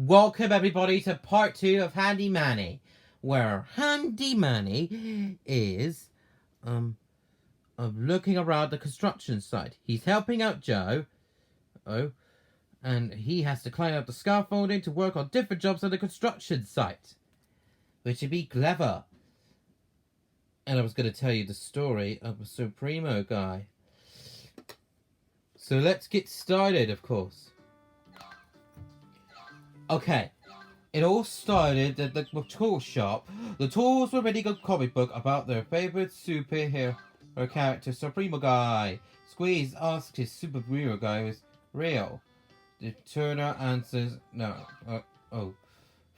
Welcome everybody to part 2 of Handy Manny, where Handy Manny is looking around the construction site. He's helping out Joe, and he has to climb up the scaffolding to work on different jobs on the construction site, which would be clever. And I was going to tell you the story of the Supremoguy. So let's get started, of course. Okay, it all started at the tool shop. The tools were reading a comic book about their favorite superhero character, Supremoguy. Squeeze asked if Supremoguy was real. The Turner answers no.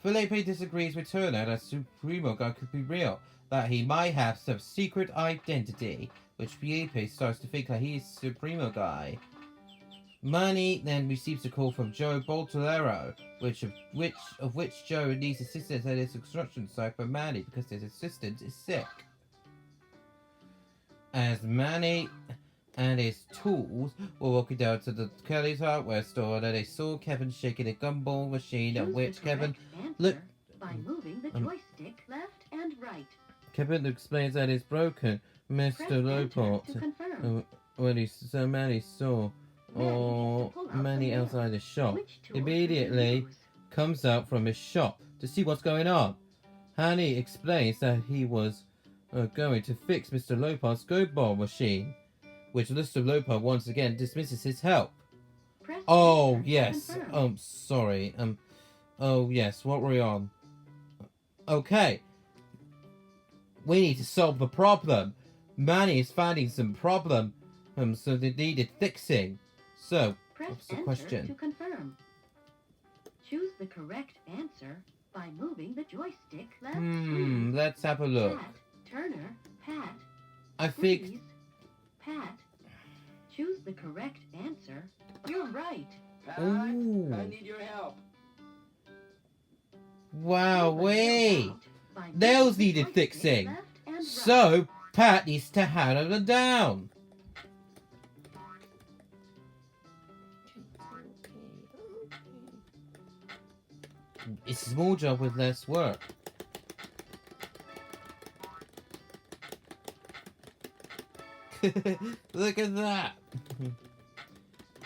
Felipe disagrees with Turner that Supremoguy could be real, that he might have some secret identity, which Felipe starts to think that he is Supremoguy. Manny then receives a call from Joe Boltolero, which Joe needs assistance at his construction site for Manny because his assistant is sick. As Manny and his tools were walking down to the Kelly's hardware store, that they saw Kevin shaking a gumball machine, at which Kevin looked by moving the joystick left and right. Kevin explains that it's broken. Mr. Lopot, when Manny saw Manny outside the shop, immediately comes out from his shop to see what's going on. Manny explains that he was going to fix Mr. Lopat's go-ball machine, which Mr. Lopat once again dismisses his help. Oh yes, sorry, oh yes, what were we on? Okay, we need to solve the problem. Manny is finding some problem, so they needed fixing. So, what's the question? To confirm. Choose the correct answer by moving the joystick left. Let's have a look. Pat, Turner, Pat. I think. Please, Pat. Choose the correct answer. You're right. Pat, Ooh. I need your help. Wow, wait. Nails needed fixing. So, Pat needs to hammer them down. It's a small job with less work. Look at that.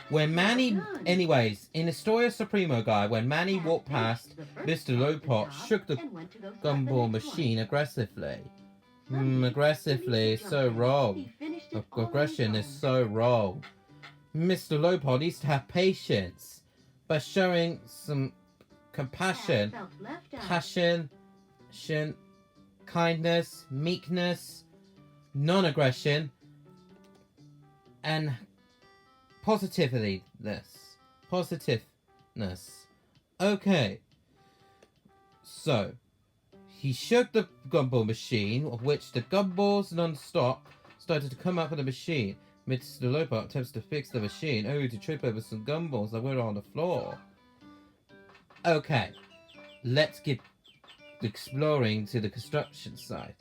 When Manny, anyways, in the story of Supremoguy, when Manny walked past, Mr. Lopot shook the gumball machine aggressively. Aggressively is so wrong. Aggression is so wrong. Mr. Lopot needs to have patience by showing some compassion, passion, kindness, meekness, non-aggression, and positiveness. Okay. So, he shook the gumball machine, of which the gumballs non-stop started to come out of the machine. Mr. Lopot attempts to fix the machine, only to trip over some gumballs that were on the floor. Okay, let's get exploring to the construction site.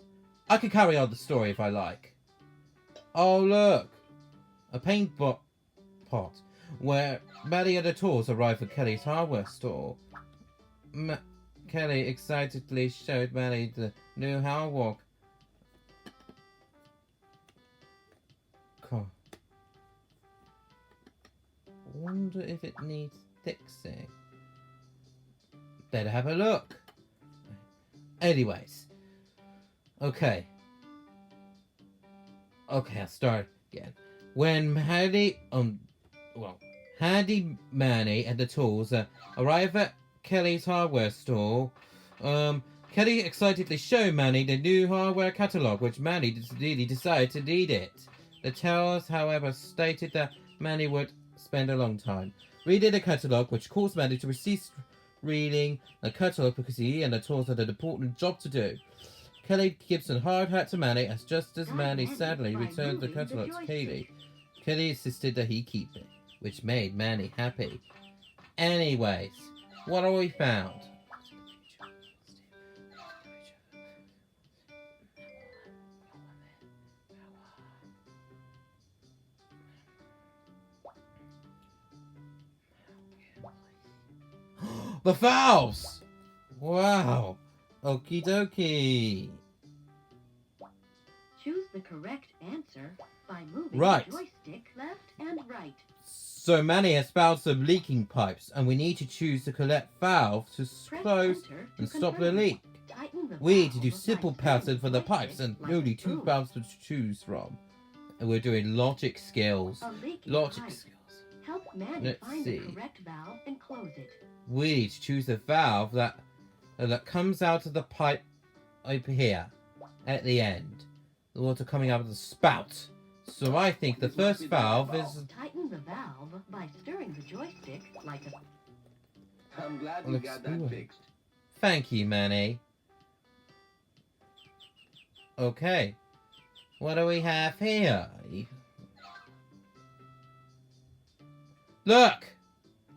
I can carry on the story if I like. Oh look, a paint pot where Manny and the tools arrive at Kelly's hardware store. Kelly excitedly showed Manny the new hardware car. Wonder if it needs fixing. Better have a look. Anyways. Okay, I'll start again. When Handy Manny and the tools arrive at Kelly's hardware store, Kelly excitedly showed Manny the new hardware catalog, which Manny really decided to need it. The tales, however, stated that Manny would spend a long time reading the catalog, which caused Manny to resist reading the catalog because he and the tools had an important job to do. Kelly gives a hard hat to Manny as just as Manny sadly returned the catalog to Kelly. Kelly insisted that he keep it, which made Manny happy. Anyways, what have we found? The valves! Wow. Okie dokie. Choose the correct answer by moving Right. the joystick left and right. So Manny has found some leaking pipes, and we need to choose the correct valve to Press close enter to and stop the confirm. leak. Tighten the We need to do valve by simple stirring pattern for the pipes joystick and like a only 2 spoon. valves to choose from. And we're doing logic skills. A leaking Logic pipe. skills. Help Manny Let's find see. the correct valve and close it. We need to choose a valve that comes out of the pipe over here at the end. The water coming out of the spout. So I think the first valve is... Tighten the valve by stirring the joystick like a... I'm glad we got that fixed. Thank you, Manny. Okay. What do we have here? Look!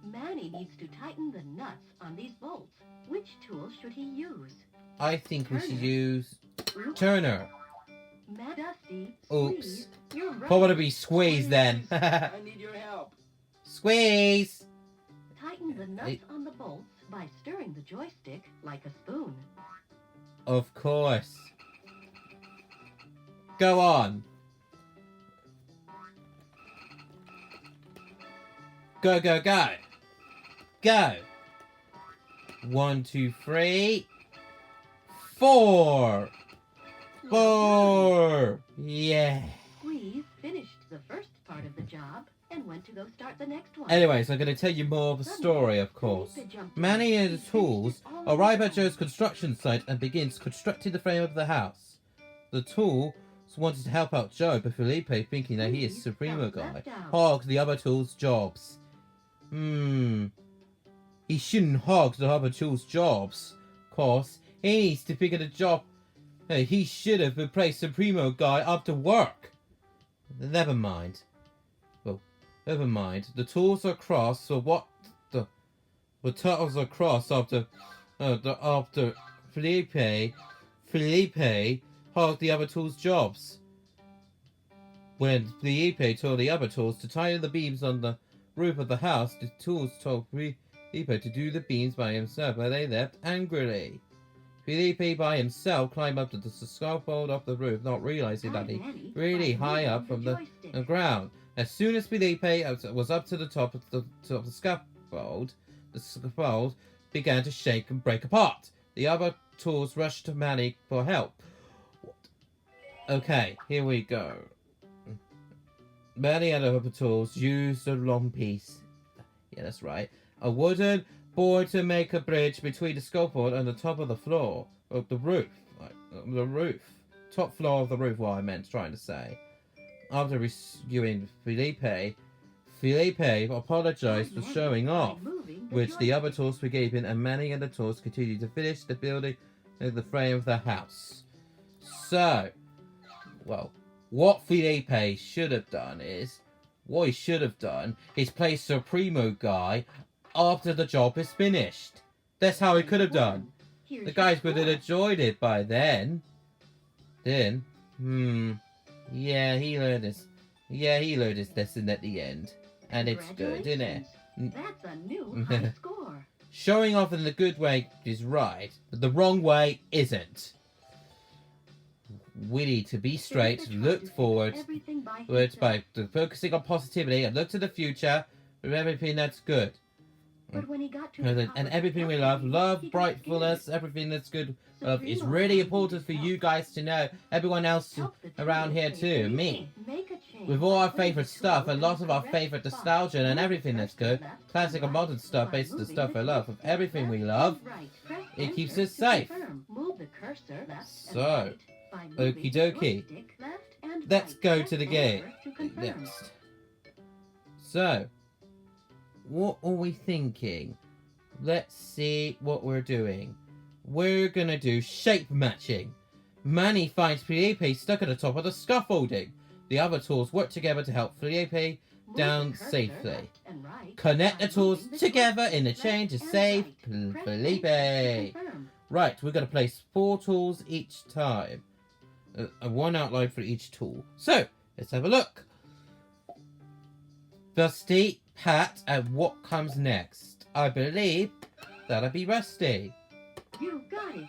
Manny needs to tighten the nuts on these bolts. Which tool should he use? I think we should Turner. use Oops. Turner. Dusty, Oops. squeeze. You're right. Probably squeeze then. I need your help. Squeeze! Tighten the nuts on the bolts by stirring the joystick like a spoon. Of course. Go on. Go, go, go. Go. 1, 2, 3. 4. 4. Yeah. Squeeze finished the first part of the job and went to go start the next one. Anyways, I'm going to tell you more of the story, of course. Manny and his tools arrive at Joe's construction site and begins constructing the frame of the house. The tools wanted to help out Joe, but Felipe, thinking that he is Supremoguy, hogs the other tools' jobs. He shouldn't hog the other tools' jobs. Of course, he needs to figure the job. He should have replaced Supremoguy up to work. Never mind. Well, never mind. The tools are crossed, so what the turtles are crossed after Felipe hogged the other tools' jobs. When Felipe told the other tools to tie the beams on the roof of the house, the tools told Felipe to do the beams by himself, but they left angrily. Felipe by himself climbed up to the scaffold of the roof, not realizing that he really high up from the ground. As soon as Felipe was up to the top of the scaffold began to shake and break apart. The other tools rushed to Manny for help. Okay, here we go. Manny and the other tools used a long piece. Yeah, that's right. A wooden board to make a bridge between the scaffold and the top of the floor of the roof. The roof. Top floor of the roof, what I meant trying to say. After rescuing Felipe apologized for showing off, which the other tools forgave him, and Manny and the tools continued to finish the building of the frame of the house. So, well, what Felipe should have done is, place Supremoguy after the job is finished. That's how he could have done. The guys would have enjoyed it by then. Yeah, he learned his. Yeah, he learned his lesson at the end, and it's good, isn't it? That's a new high score. Showing off in the good way is right, but the wrong way isn't. We need to be straight, look forward, by focusing on positivity, and look to the future with everything that's good. But when he got to And everything we love, brightfulness, everything that's good, is really important for you guys to know. Everyone else around here too, me. With all our favourite stuff, and lots of our favourite nostalgia and everything that's good, classic and modern stuff based on the stuff I love, of everything we love, it keeps us safe. So, okie dokie. Let's go to the game next. So, what are we thinking? Let's see what we're doing. We're gonna do shape matching. Manny finds Felipe stuck at the top of the scaffolding. The other tools work together to help Felipe down safely. Connect the tools together in a chain to save Felipe. Right, we're gonna place 4 tools each time. One outline for each tool. So, let's have a look. Dusty, Pat, and what comes next? I believe That'll be Rusty. You got it.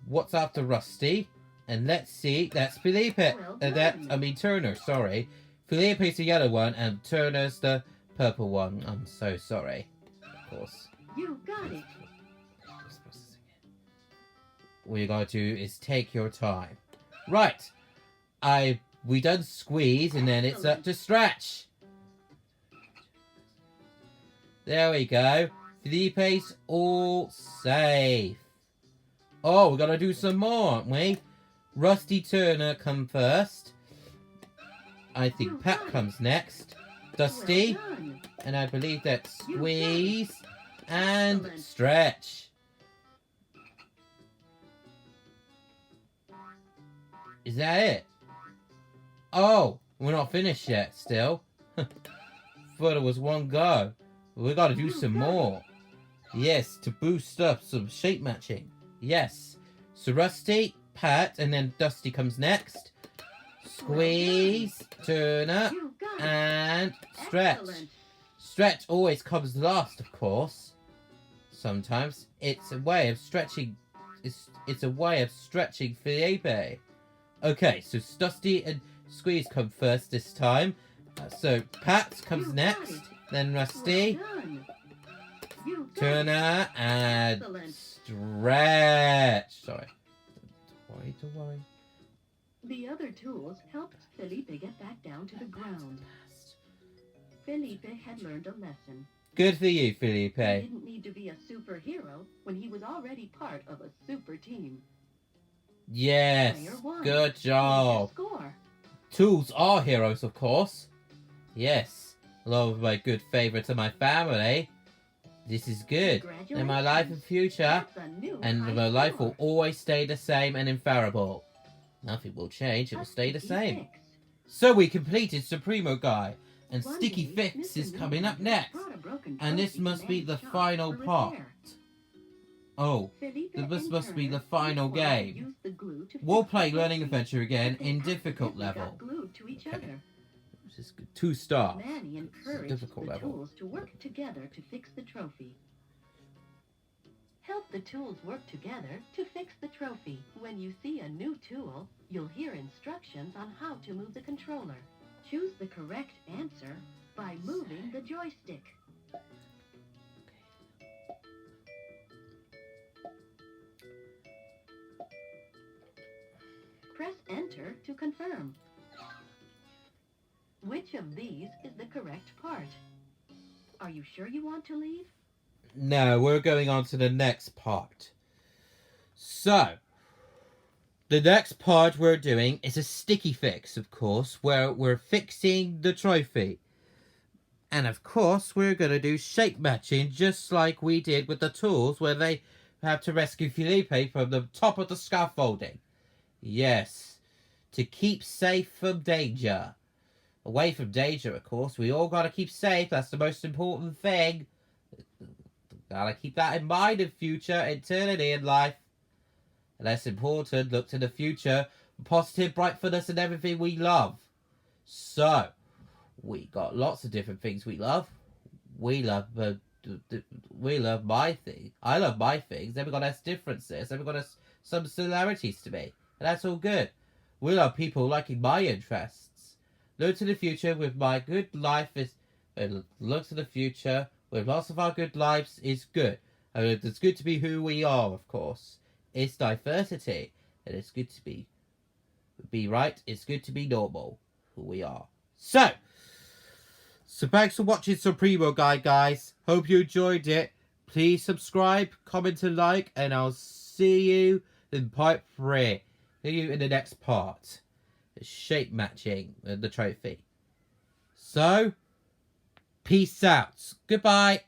What's after Rusty? And let's see, that's Felipe. Well done. Turner, sorry. Felipe's the yellow one, and Turner's the purple one. I'm so sorry. Of course. You got it. What you gotta do is take your time. Right. We done squeeze, and then it's up to stretch. There we go. Felipe's all safe. Oh, we gotta do some more, aren't we? Rusty Turner come first. I think Pat comes next. Dusty. Well done. And I believe that's squeeze and stretch. Is that it? Oh, we're not finished yet still. Thought it was one go. We gotta do some more. Yes, to boost up some shape matching. Yes. So Rusty, Pat, and then Dusty comes next. Squeeze, turn up, You got it. and stretch. Excellent. Stretch always comes last, of course. Sometimes it's a way of stretching. It's a way of stretching Felipe. Okay, so Dusty and Squeeze come first this time. So Pat comes You next, got it. then Rusty, Well done. You got it. Turner, and Excellent. stretch. Sorry. Don't worry. The other tools helped Felipe get back down to the ground. Felipe had learned a lesson. Good for you, He Felipe. didn't need to be a superhero when he was already part of a super team. Yes, Player one. good Here's job. your score. Tools are heroes, of course. Yes, a lot of my good favourites of my family. This is good. In my life and future, That's a new and high my life score. will always stay the same and infallible. Nothing will change, it will A stay the sticky same. fix. So we completed Supremoguy, and One Sticky day, Fix Mr. is coming Newman up next. brought a broken And this trophy must to be Manny's the shop final for part. repair. Oh, Felipe this and must be the Turner final each wanted to game. use the glue to We'll fix play the Learning trophy, Adventure again but they in difficult accidentally level. got glued to each Okay. other. Which is good. 2 stars. Manny This is encouraged difficult the level. tools to work together to fix the trophy. Help the tools work together to fix the trophy. When you see a new tool, you'll hear instructions on how to move the controller. Choose the correct answer by moving the joystick. Press enter to confirm. Which of these is the correct part? Are you sure you want to leave? No, we're going on to the next part. So, the next part we're doing is a sticky fix, of course, where we're fixing the trophy. And of course, we're going to do shape matching just like we did with the tools where they have to rescue Felipe from the top of the scaffolding. Yes, to keep safe from danger. Away from danger, of course. We all got to keep safe. That's the most important thing. Gotta keep that in mind in future, eternity in life. And that's important. Look to the future. Positive brightness and everything we love. So, we got lots of different things we love. We love my thing. I love my things. Then we got us differences. Then we got us some similarities to me. And that's all good. We love people liking my interests. Look to the future with my good life is... Look to the future with lots of our good lives is good. And it's good to be who we are, of course. It's diversity. And it's good to be right. It's good to be normal. Who we are. So thanks for watching Supremoguy, guys. Hope you enjoyed it. Please subscribe, comment and like. And I'll see you in part 3. See you in the next part. Shape matching the trophy. So, peace out. Goodbye.